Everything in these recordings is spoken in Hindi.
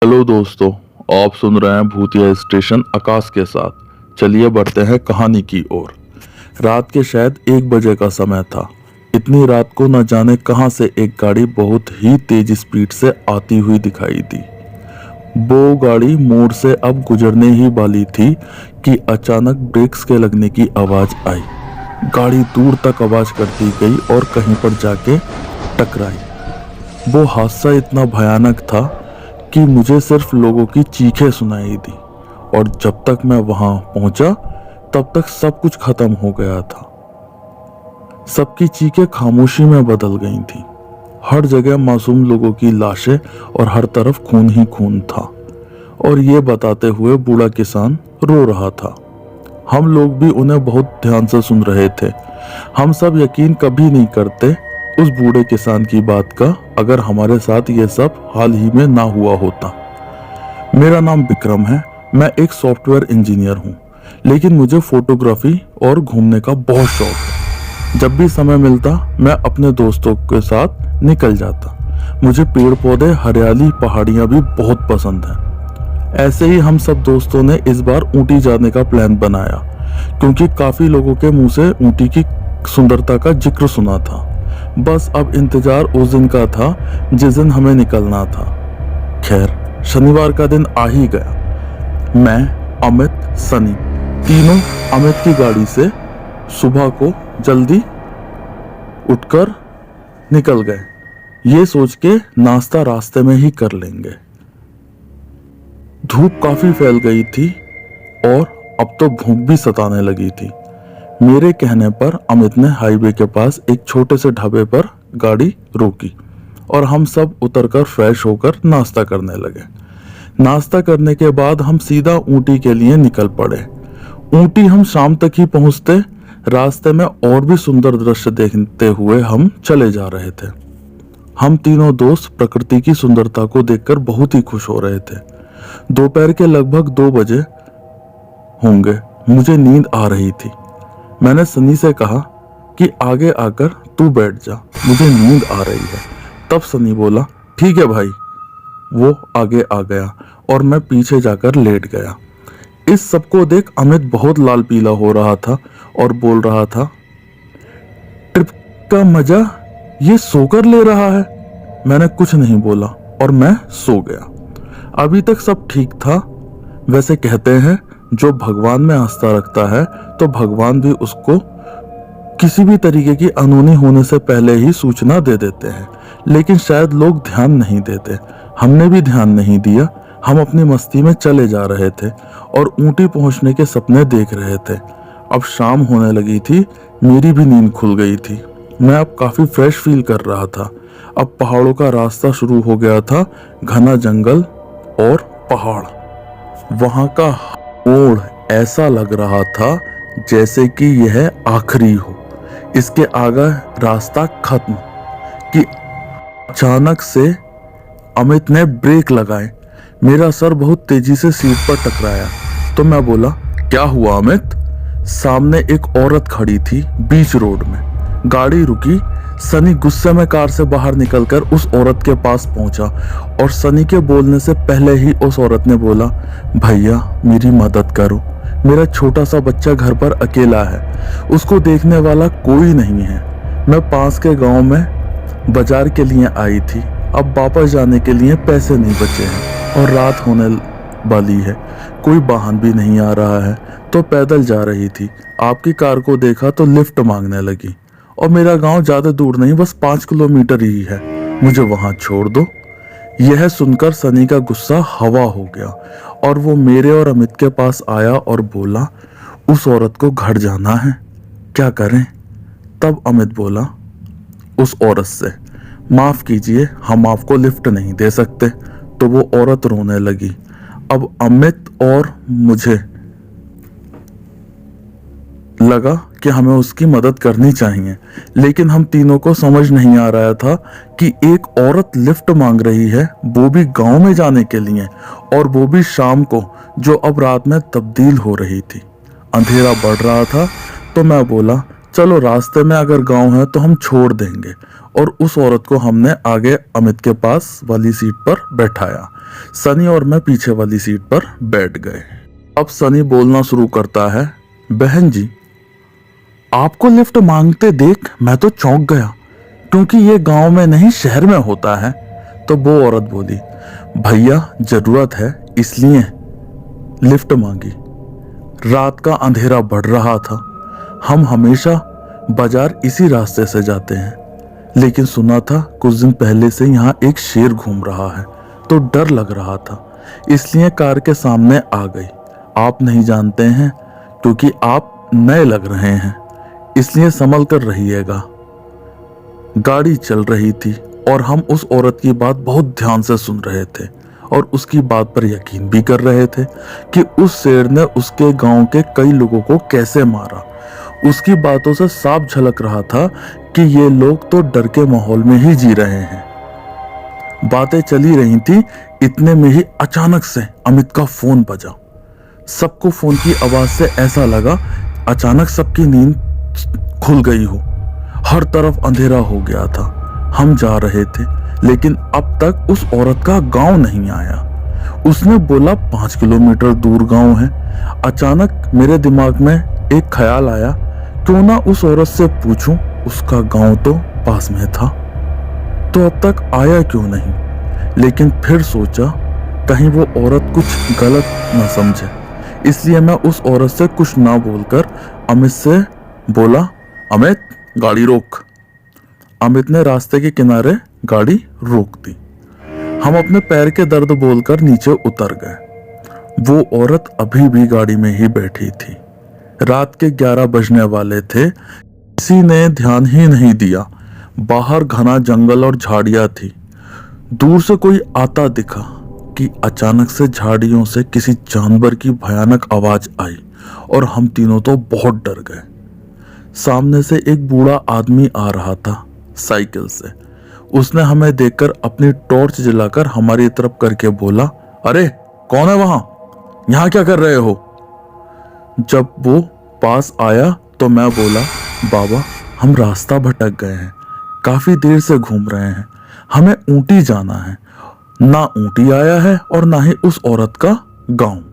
हेलो दोस्तों, आप सुन रहे हैं भूतिया स्टेशन आकाश के साथ। चलिए बढ़ते हैं कहानी की ओर। रात के शायद 1 बजे का समय था। इतनी रात को न जाने कहां से एक गाड़ी बहुत ही तेज स्पीड से आती हुई दिखाई दी। वो गाड़ी मोड़ से अब गुजरने ही वाली थी कि अचानक ब्रेक्स के लगने की आवाज आई। गाड़ी दूर तक आवाज करती गई और कहीं पर जाके टकराई। वो हादसा इतना भयानक था कि मुझे सिर्फ लोगों की चीखें सुनाई दी, और जब तक मैं वहां पहुंचा तब तक सब कुछ खत्म हो गया था। सबकी चीखें खामोशी में बदल गई थी। हर जगह मासूम लोगों की लाशें और हर तरफ खून ही खून था। और ये बताते हुए बूढ़ा किसान रो रहा था। हम लोग भी उन्हें बहुत ध्यान से सुन रहे थे। हम सब यकीन कभी नहीं करते उस बूढ़े किसान की बात का, अगर हमारे साथ ये सब हाल ही में ना हुआ होता। मेरा नाम विक्रम है। मैं एक सॉफ्टवेयर इंजीनियर हूँ, लेकिन मुझे फोटोग्राफी और घूमने का बहुत शौक है। जब भी समय मिलता मैं अपने दोस्तों के साथ निकल जाता। मुझे पेड़ पौधे, हरियाली, पहाड़ियाँ भी बहुत पसंद हैं। ऐसे ही हम सब दोस्तों ने इस बार ऊटी जाने का प्लान बनाया, क्योंकि काफी लोगों के मुंह से ऊटी की सुंदरता का जिक्र सुना था। बस अब इंतजार उस दिन का था जिस दिन हमें निकलना था। खैर, शनिवार का दिन आ ही गया। मैं, अमित, सनी तीनों अमित की गाड़ी से सुबह को जल्दी उठकर निकल गए, ये सोच के नाश्ता रास्ते में ही कर लेंगे। धूप काफी फैल गई थी और अब तो भूख भी सताने लगी थी। मेरे कहने पर अमित ने हाईवे के पास एक छोटे से ढाबे पर गाड़ी रोकी और हम सब उतरकर फ्रेश होकर नाश्ता करने लगे। नाश्ता करने के बाद हम सीधा ऊटी के लिए निकल पड़े। ऊटी हम शाम तक ही पहुंचते। रास्ते में और भी सुंदर दृश्य देखते हुए हम चले जा रहे थे। हम तीनों दोस्त प्रकृति की सुंदरता को देखकर बहुत ही खुश हो रहे थे। दोपहर के लगभग 2 बजे होंगे। मुझे नींद आ रही थी। मैंने सनी से कहा कि आगे आकर तू बैठ जा, मुझे नींद आ रही है। तब सनी बोला, ठीक है भाई। वो आगे आ गया और मैं पीछे जाकर लेट गया। इस सब को देख अमित बहुत लाल पीला हो रहा था और बोल रहा था, ट्रिप का मजा ये सोकर ले रहा है। मैंने कुछ नहीं बोला और मैं सो गया। अभी तक सब ठीक था। वैसे कहते हैं, जो भगवान में आस्था रखता है तो भगवान भी उसको किसी भी तरीके की अनहोनी होने से पहले ही सूचना दे देते हैं। लेकिन शायद लोग ध्यान नहीं देते। हमने भी ध्यान नहीं दिया। हम अपनी मस्ती में चले जा रहे थे और ऊटी पहुंचने के सपने देख रहे थे। अब शाम होने लगी थी। मेरी भी नींद खुल गई थी। मैं अब काफी फ्रेश फील कर रहा था। अब पहाड़ों का रास्ता शुरू हो गया था। घना जंगल और पहाड़। वहां का मोड़ ऐसा लग रहा था जैसे कि यह आखिरी हो। इसके आगे रास्ता खत्म कि अचानक से अमित ने ब्रेक लगाए। मेरा सर बहुत तेजी से सीट पर टकराया तो मैं बोला, क्या हुआ अमित? सामने एक औरत खड़ी थी बीच रोड में। गाड़ी रुकी। सनी गुस्से में कार से बाहर निकलकर उस औरत के पास पहुंचा और सनी के बोलने से पहले ही उस औरत ने बोला, भैया मेरी मदद करो। मेरा छोटा सा बच्चा घर पर अकेला है। उसको देखने वाला कोई नहीं है। मैं पास के गांव में बाजार के लिए आई थी। अब वापस जाने के लिए पैसे नहीं बचे हैं और रात होने वाली है। कोई वाहन भी नहीं आ रहा है तो पैदल जा रही थी। आपकी कार को देखा तो लिफ्ट मांगने लगी। और मेरा गांव ज्यादा दूर नहीं, बस 5 किलोमीटर ही है। मुझे वहां छोड़ दो। यह सुनकर सनी का गुस्सा हवा हो गया और वो मेरे और अमित के पास आया और बोला, उस औरत को घर जाना है, क्या करें? तब अमित बोला उस औरत से, माफ कीजिए, हम आपको लिफ्ट नहीं दे सकते। तो वो औरत रोने लगी। अब अमित और मुझे लगा कि हमें उसकी मदद करनी चाहिए, लेकिन हम तीनों को समझ नहीं आ रहा था कि एक औरत लिफ्ट मांग रही है, वो भी गांव में जाने के लिए, और वो भी शाम को, जो अब रात में तब्दील हो रही थी। अंधेरा बढ़ रहा था तो मैं बोला, चलो रास्ते में अगर गांव है तो हम छोड़ देंगे। और उस औरत को हमने आगे अमित के पास वाली सीट पर बैठाया। सनी और मैं पीछे वाली सीट पर बैठ गए। अब सनी बोलना शुरू करता है, बहन जी, आपको लिफ्ट मांगते देख मैं तो चौंक गया, क्योंकि ये गांव में नहीं शहर में होता है। तो वो औरत बोली, भैया जरूरत है इसलिए लिफ्ट मांगी। रात का अंधेरा बढ़ रहा था। हम हमेशा बाजार इसी रास्ते से जाते हैं, लेकिन सुना था कुछ दिन पहले से यहाँ एक शेर घूम रहा है, तो डर लग रहा था, इसलिए कार के सामने आ गई। आप नहीं जानते हैं क्योंकि आप नए लग रहे हैं, इसलिए संभल कर रहिएगा। गाड़ी चल रही थी और हम उस औरत की बात बहुत ध्यान से सुन रहे थे और उसकी बात पर यकीन भी कर रहे थे कि उस शेर ने उसके गांव के कई लोगों को कैसे मारा। उसकी बातों से साफ झलक रहा था कि ये लोग तो डर के माहौल में ही जी रहे हैं। बातें चली रही थी, इतने में ही अचानक से अमित का फोन बजा। सबको फोन की आवाज से ऐसा लगा अचानक सबकी नींद खुल गई हो। हर तरफ अंधेरा हो गया था। हम जा रहे थे, लेकिन अब तक उस औरत का गांव नहीं आया। उसने बोला 5 किलोमीटर दूर गांव है। अचानक मेरे दिमाग में एक ख्याल आया, क्यों ना उस औरत से पूछूं, उसका गांव तो पास में था, तो अब तक आया क्यों नहीं। लेकिन फिर सोचा कहीं वो औरत कुछ गलत ना समझे, इसलिए मैं उस औरत से कुछ ना बोलकर अमित से बोला, अमित गाड़ी रोक। अमित ने रास्ते के किनारे गाड़ी रोक दी। हम अपने पैर के दर्द बोलकर नीचे उतर गए। वो औरत अभी भी गाड़ी में ही बैठी थी। रात के 11 बजने वाले थे। किसी ने ध्यान ही नहीं दिया। बाहर घना जंगल और झाड़ियां थी। दूर से कोई आता दिखा कि अचानक से झाड़ियों से किसी जानवर की भयानक आवाज आई और हम तीनों तो बहुत डर गए। सामने से एक बूढ़ा आदमी आ रहा था साइकिल से। उसने हमें देखकर अपनी टॉर्च जलाकर हमारी तरफ करके बोला, अरे कौन है वहां, यहां क्या कर रहे हो। जब वो पास आया तो मैं बोला, बाबा हम रास्ता भटक गए हैं, काफी देर से घूम रहे हैं, हमें ऊटी जाना है। ना ऊटी आया है और ना ही उस औरत का गांव।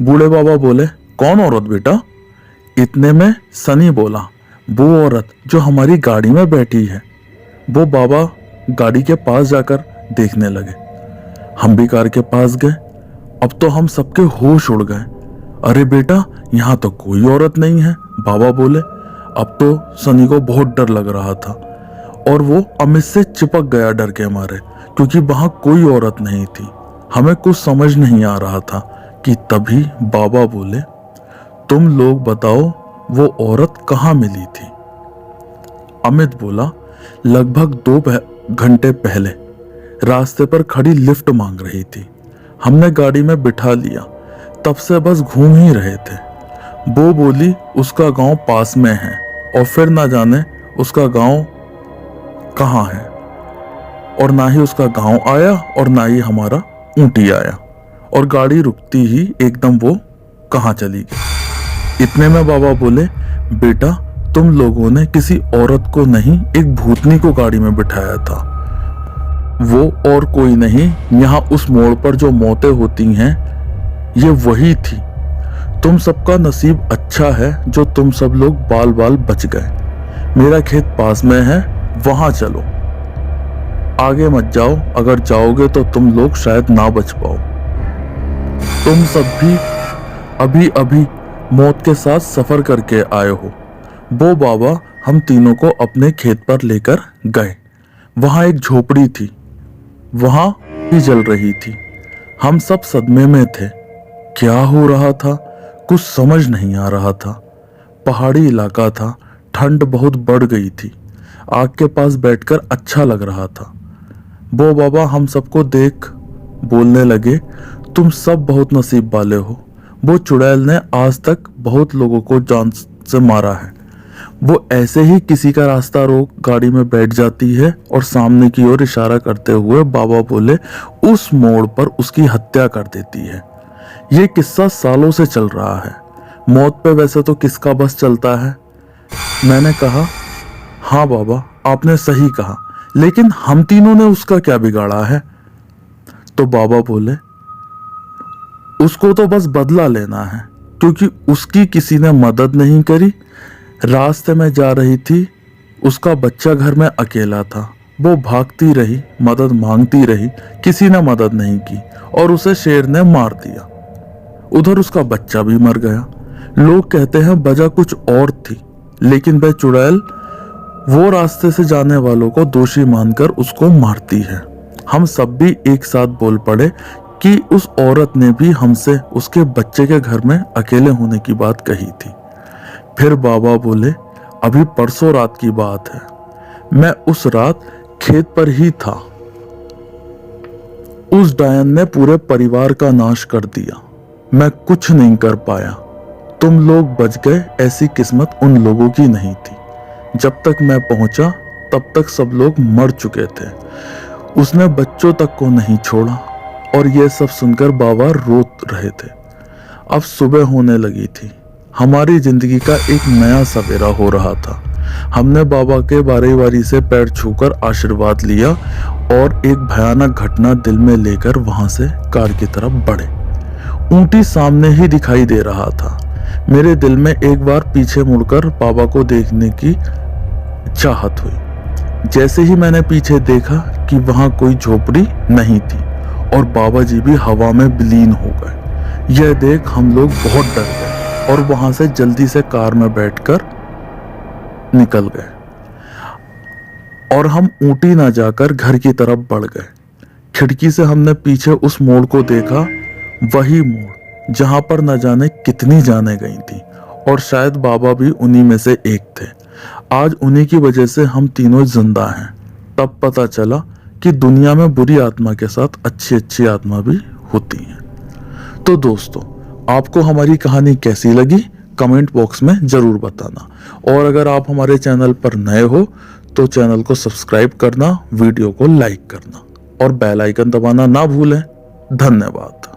बूढ़े बाबा बोले, कौन औरत बेटा। इतने में सनी बोला, वो औरत जो हमारी गाड़ी में बैठी है। वो बाबा गाड़ी के पास जाकर देखने लगे। हम भी कार के पास गए। अब तो हम सबके होश उड़ गए। अरे बेटा यहाँ तो कोई औरत नहीं है, बाबा बोले। अब तो सनी को बहुत डर लग रहा था और वो अमित से चिपक गया डर के मारे, क्योंकि वहां कोई औरत नहीं थी। हमें कुछ समझ नहीं आ रहा था कि तभी बाबा बोले, तुम लोग बताओ वो औरत कहाँ मिली थी। अमित बोला, लगभग 2 घंटे पहले रास्ते पर खड़ी लिफ्ट मांग रही थी। हमने गाड़ी में बिठा लिया, तब से बस घूम ही रहे थे। वो बोली उसका गांव पास में है और फिर ना जाने उसका गांव कहाँ है, और ना ही उसका गांव आया और ना ही हमारा ऊंटी आया, और गाड़ी रुकती ही एकदम वो कहाँ चली गई। इतने में बाबा बोले, बेटा तुम लोगों ने किसी औरत को नहीं, एक भूतनी को गाड़ी में बिठाया था। वो और कोई नहीं, यहाँ उस मोड़ पर जो मौतें होती हैं ये वही थी। तुम सबका नसीब अच्छा है जो तुम सब लोग बाल बाल बच गए। मेरा खेत पास में है, वहां चलो, आगे मत जाओ, अगर जाओगे तो तुम लोग शायद ना बच पाओ। तुम सब भी अभी अभी मौत के साथ सफर करके आए हो। वो बाबा हम तीनों को अपने खेत पर लेकर गए। वहां एक झोपड़ी थी, वहां भी जल रही थी। हम सब सदमे में थे। क्या हो रहा था कुछ समझ नहीं आ रहा था। पहाड़ी इलाका था, ठंड बहुत बढ़ गई थी। आग के पास बैठकर अच्छा लग रहा था। वो बाबा हम सबको देख बोलने लगे, तुम सब बहुत नसीब वाले हो। वो चुड़ैल ने आज तक बहुत लोगों को जान से मारा है। वो ऐसे ही किसी का रास्ता रोक गाड़ी में बैठ जाती है और सामने की ओर इशारा करते हुए बाबा बोले उस मोड़ पर उसकी हत्या कर देती है। ये किस्सा सालों से चल रहा है। मौत पे वैसे तो किसका बस चलता है। मैंने कहा, हाँ बाबा आपने सही कहा, लेकिन हम तीनों ने उसका क्या बिगाड़ा है। तो बाबा बोले, उसको तो बस बदला लेना है, क्योंकि उसकी किसी ने मदद नहीं करी। रास्ते में जा रही थी, उसका बच्चा घर में अकेला था। वो भागती रही, मदद मांगती रही, किसी ने मदद नहीं की और उसे शेर ने मार दिया। उधर उसका बच्चा भी मर गया। लोग कहते हैं वजह कुछ और थी, लेकिन वह चुड़ैल वो रास्ते से जाने वालों को दोषी मानकर उसको मारती है। हम सब भी एक साथ बोल पड़े कि उस औरत ने भी हमसे उसके बच्चे के घर में अकेले होने की बात कही थी। फिर बाबा बोले, अभी परसों रात की बात है, मैं उस रात खेत पर ही था। उस डायन ने पूरे परिवार का नाश कर दिया। मैं कुछ नहीं कर पाया। तुम लोग बच गए, ऐसी किस्मत उन लोगों की नहीं थी। जब तक मैं पहुंचा तब तक सब लोग मर चुके थे। उसने बच्चों तक को नहीं छोड़ा। और यह सब सुनकर बाबा रो रहे थे। अब सुबह होने लगी थी। हमारी जिंदगी का एक नया सवेरा हो रहा था। हमने बाबा के बारी बारी से पैर छूकर आशीर्वाद लिया और एक भयानक घटना दिल में लेकर वहां से कार की तरफ बढ़े। ऊंटी सामने ही दिखाई दे रहा था। मेरे दिल में एक बार पीछे मुड़कर बाबा को देखने की चाहत हुई। जैसे ही मैंने पीछे देखा कि वहां कोई झोपड़ी नहीं थी और बाबा जी भी हवा में विलीन हो गए। यह देख हम लोग बहुत डर गए और वहां से जल्दी से कार में बैठकर निकल गए और हम ऊटी ना जाकर घर की तरफ बढ़ गए। खिड़की से हमने पीछे उस मोड़ को देखा, वही मोड़ जहां पर न जाने कितनी जानें गई थी और शायद बाबा भी उन्हीं में से एक थे। आज उन्हीं की वजह से हम तीनों जिंदा हैं। तब पता चला कि दुनिया में बुरी आत्मा के साथ अच्छी अच्छी आत्मा भी होती हैं। तो दोस्तों, आपको हमारी कहानी कैसी लगी कमेंट बॉक्स में जरूर बताना। और अगर आप हमारे चैनल पर नए हो तो चैनल को सब्सक्राइब करना, वीडियो को लाइक करना और बेल आइकन दबाना ना भूलें। धन्यवाद।